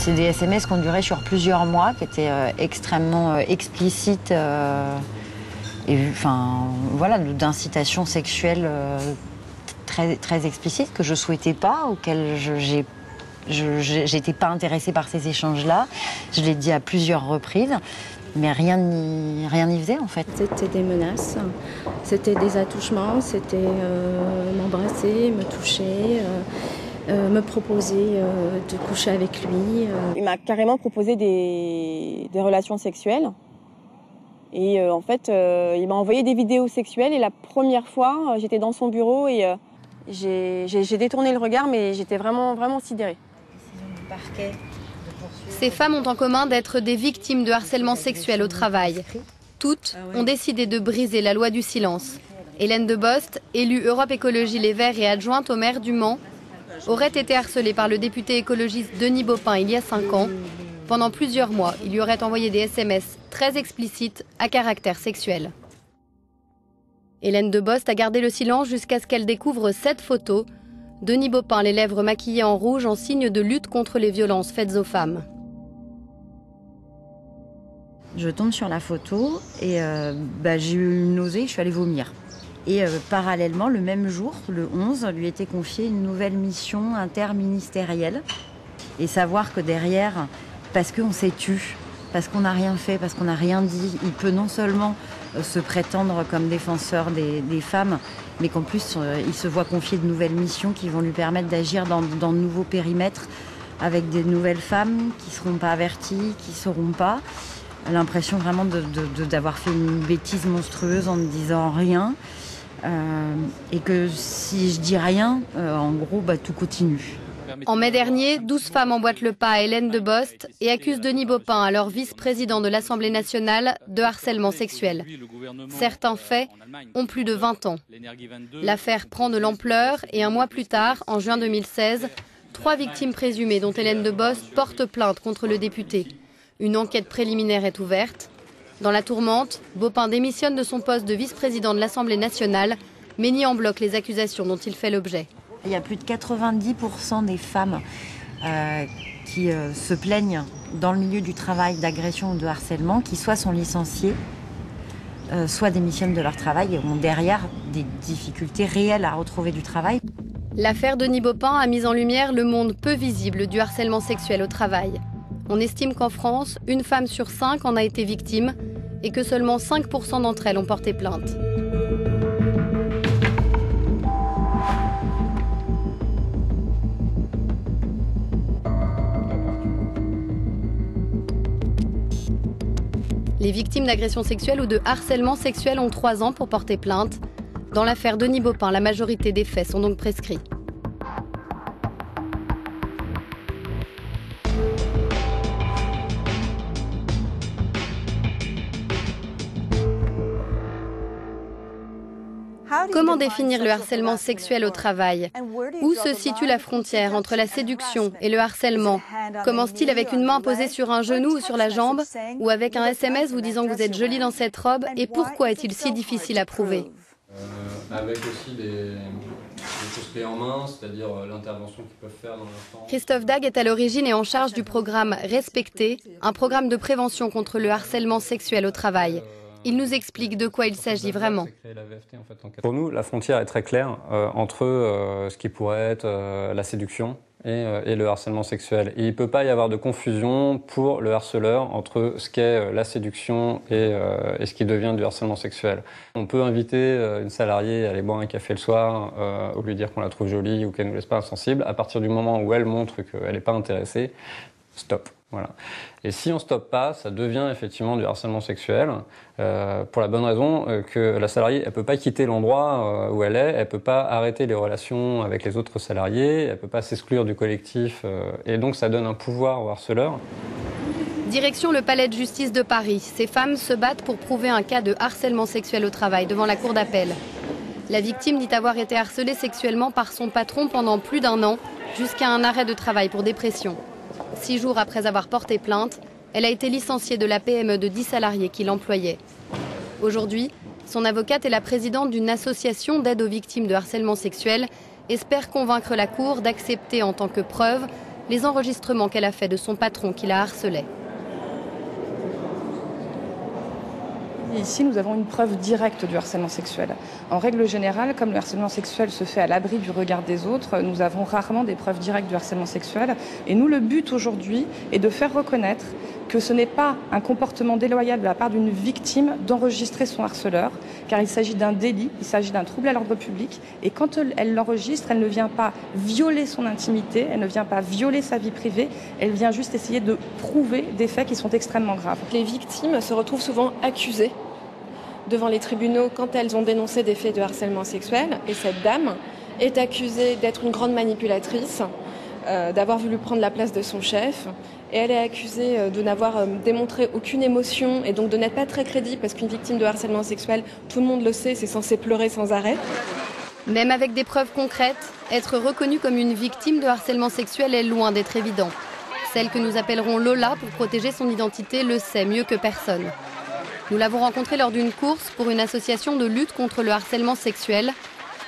C'est des SMS qui ont duré sur plusieurs mois, qui étaient extrêmement explicites et enfin voilà, d'incitation sexuelle très explicite que je souhaitais pas, auquel j'étais pas intéressée par ces échanges-là. Je l'ai dit à plusieurs reprises, mais rien n'y faisait en fait. C'était des menaces, c'était des attouchements, c'était m'embrasser, me toucher, me proposer de coucher avec lui. Il m'a carrément proposé des relations sexuelles. Et en fait, il m'a envoyé des vidéos sexuelles et la première fois, j'étais dans son bureau et j'ai détourné le regard, mais j'étais vraiment sidérée. Ces femmes ont en commun d'être des victimes de harcèlement sexuel au travail. Toutes ont décidé de briser la loi du silence. Hélène Debost, élue Europe Écologie Les Verts et adjointe au maire du Mans, aurait été harcelée par le député écologiste Denis Baupin il y a 5 ans. Pendant plusieurs mois, il lui aurait envoyé des SMS très explicites à caractère sexuel. Hélène Debost a gardé le silence jusqu'à ce qu'elle découvre cette photo. Denis Baupin, les lèvres maquillées en rouge en signe de lutte contre les violences faites aux femmes. Je tombe sur la photo et j'ai eu une nausée, je suis allée vomir. Et parallèlement, le même jour, le 11, lui était confiée une nouvelle mission interministérielle. Et savoir que derrière, parce qu'on s'est tu, parce qu'on n'a rien fait, parce qu'on n'a rien dit, il peut non seulement se prétendre comme défenseur des femmes, mais qu'en plus, il se voit confier de nouvelles missions qui vont lui permettre d'agir dans de nouveaux périmètres avec des nouvelles femmes qui ne seront pas averties, qui ne sauront pas. L'impression vraiment d'avoir fait une bêtise monstrueuse en ne disant rien. Et que si je dis rien, en gros, tout continue. En mai dernier, 12 femmes emboîtent le pas à Hélène Debost et accusent Denis Baupin, alors vice-président de l'Assemblée nationale, de harcèlement sexuel. Certains faits ont plus de 20 ans. L'affaire prend de l'ampleur et un mois plus tard, en juin 2016, 3 victimes présumées, dont Hélène Debost, portent plainte contre le député. Une enquête préliminaire est ouverte. Dans la tourmente, Baupin démissionne de son poste de vice-président de l'Assemblée nationale, mais nie en bloc les accusations dont il fait l'objet. Il y a plus de 90% des femmes qui se plaignent dans le milieu du travail d'agression ou de harcèlement, qui soit sont licenciées, soit démissionnent de leur travail et ont derrière des difficultés réelles à retrouver du travail. L'affaire Denis Baupin a mis en lumière le monde peu visible du harcèlement sexuel au travail. On estime qu'en France, une femme sur 5 en a été victime et que seulement 5% d'entre elles ont porté plainte. Les victimes d'agressions sexuelles ou de harcèlement sexuel ont 3 ans pour porter plainte. Dans l'affaire Denis Baupin, la majorité des faits sont donc prescrits. Comment définir le harcèlement sexuel au travail? Où se situe la frontière entre la séduction et le harcèlement? Commence-t-il avec une main posée sur un genou ou sur la jambe? Ou avec un SMS vous disant que vous êtes jolie dans cette robe? Et pourquoi est-il si difficile à prouver? Avec aussi des choses clés en main, c'est-à-dire l'intervention qu'ils peuvent faire dans l'instant. Christophe Dague est à l'origine et en charge du programme Respecter, un programme de prévention contre le harcèlement sexuel au travail. Il nous explique de quoi il s'agit vraiment. Pour nous, la frontière est très claire entre ce qui pourrait être la séduction et le harcèlement sexuel. Et il ne peut pas y avoir de confusion pour le harceleur entre ce qu'est la séduction et ce qui devient du harcèlement sexuel. On peut inviter une salariée à aller boire un café le soir ou lui dire qu'on la trouve jolie ou qu'elle ne nous laisse pas insensible. À partir du moment où elle montre qu'elle n'est pas intéressée, stop. Voilà. Et si on ne stoppe pas, ça devient effectivement du harcèlement sexuel, pour la bonne raison que la salariée, elle ne peut pas quitter l'endroit où elle est, elle ne peut pas arrêter les relations avec les autres salariés, elle ne peut pas s'exclure du collectif, et donc ça donne un pouvoir au harceleur. Direction le palais de justice de Paris. Ces femmes se battent pour prouver un cas de harcèlement sexuel au travail devant la cour d'appel. La victime dit avoir été harcelée sexuellement par son patron pendant plus d'1 an, jusqu'à un arrêt de travail pour dépression. 6 jours après avoir porté plainte, elle a été licenciée de la PME de 10 salariés qui l'employaient. Aujourd'hui, son avocate est la présidente d'une association d'aide aux victimes de harcèlement sexuel, espère convaincre la Cour d'accepter en tant que preuve les enregistrements qu'elle a faits de son patron qui la harcelait. Ici, nous avons une preuve directe du harcèlement sexuel. En règle générale, comme le harcèlement sexuel se fait à l'abri du regard des autres, nous avons rarement des preuves directes du harcèlement sexuel. Et nous, le but aujourd'hui est de faire reconnaître que ce n'est pas un comportement déloyal de la part d'une victime d'enregistrer son harceleur, car il s'agit d'un délit, il s'agit d'un trouble à l'ordre public. Et quand elle l'enregistre, elle ne vient pas violer son intimité, elle ne vient pas violer sa vie privée, elle vient juste essayer de prouver des faits qui sont extrêmement graves. Les victimes se retrouvent souvent accusées devant les tribunaux quand elles ont dénoncé des faits de harcèlement sexuel. Et cette dame est accusée d'être une grande manipulatrice, d'avoir voulu prendre la place de son chef. Et elle est accusée de n'avoir démontré aucune émotion et donc de n'être pas très crédible parce qu'une victime de harcèlement sexuel, tout le monde le sait, c'est censé pleurer sans arrêt. Même avec des preuves concrètes, être reconnue comme une victime de harcèlement sexuel est loin d'être évident. Celle que nous appellerons Lola pour protéger son identité le sait mieux que personne. Nous l'avons rencontrée lors d'une course pour une association de lutte contre le harcèlement sexuel.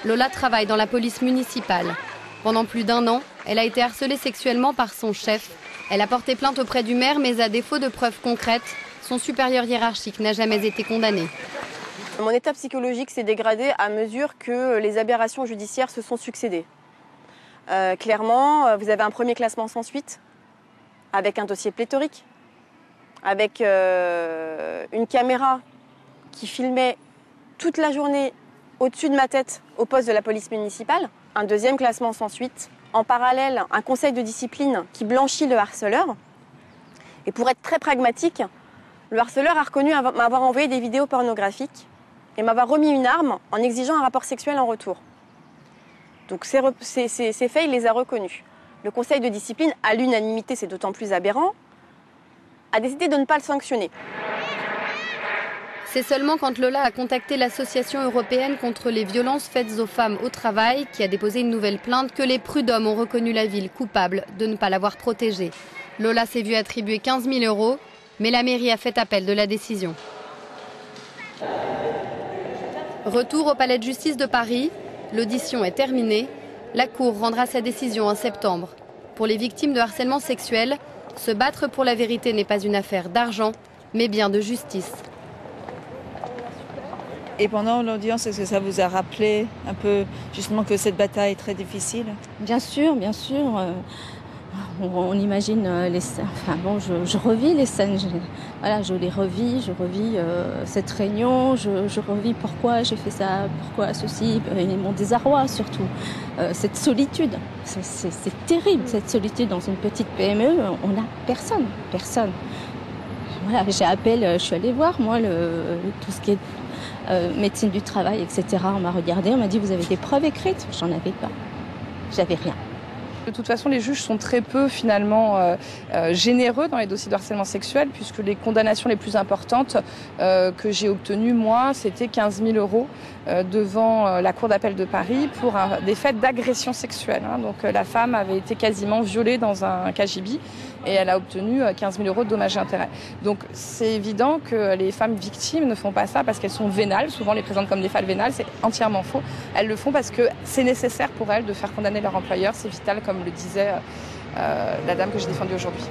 Lola travaille dans la police municipale. Pendant plus d'1 an, elle a été harcelée sexuellement par son chef. Elle a porté plainte auprès du maire, mais à défaut de preuves concrètes, son supérieur hiérarchique n'a jamais été condamné. Mon état psychologique s'est dégradé à mesure que les aberrations judiciaires se sont succédées. Clairement, vous avez un premier classement sans suite, avec un dossier pléthorique, avec une caméra qui filmait toute la journée au-dessus de ma tête au poste de la police municipale, un deuxième classement sans suite. En parallèle, un conseil de discipline qui blanchit le harceleur. Et pour être très pragmatique, le harceleur a reconnu m'avoir envoyé des vidéos pornographiques et m'avoir remis une arme en exigeant un rapport sexuel en retour. Donc ces faits, il les a reconnus. Le conseil de discipline, à l'unanimité, c'est d'autant plus aberrant, a décidé de ne pas le sanctionner. C'est seulement quand Lola a contacté l'Association européenne contre les violences faites aux femmes au travail, qui a déposé une nouvelle plainte, que les prud'hommes ont reconnu la ville coupable de ne pas l'avoir protégée. Lola s'est vue attribuer 15 000 €, mais la mairie a fait appel de la décision. Retour au palais de justice de Paris. L'audition est terminée. La Cour rendra sa décision en septembre. Pour les victimes de harcèlement sexuel, se battre pour la vérité n'est pas une affaire d'argent, mais bien de justice. Et pendant l'audience, est-ce que ça vous a rappelé un peu justement que cette bataille est très difficile? Bien sûr, bien sûr. On imagine les scènes. Enfin bon, je revis les scènes. Je les revis. Je revis cette réunion. Je revis pourquoi j'ai fait ça, pourquoi ceci, et mon désarroi surtout. Cette solitude, c'est terrible. Cette solitude dans une petite PME, on n'a personne. Voilà, je suis allée voir moi tout ce qui est médecine du travail, etc. On m'a regardé, on m'a dit vous avez des preuves écrites? J'en avais pas. J'avais rien. De toute façon, les juges sont très peu finalement généreux dans les dossiers de harcèlement sexuel, puisque les condamnations les plus importantes que j'ai obtenues, moi, c'était 15 000 € devant la Cour d'appel de Paris pour des faits d'agression sexuelle. Donc la femme avait été quasiment violée dans un KGB et elle a obtenu 15 000 € de dommages et intérêts. Donc c'est évident que les femmes victimes ne font pas ça parce qu'elles sont vénales, souvent les présentent comme des femmes vénales, c'est entièrement faux. Elles le font parce que c'est nécessaire pour elles de faire condamner leur employeur, c'est vital comme le disait la dame que j'ai défendue aujourd'hui.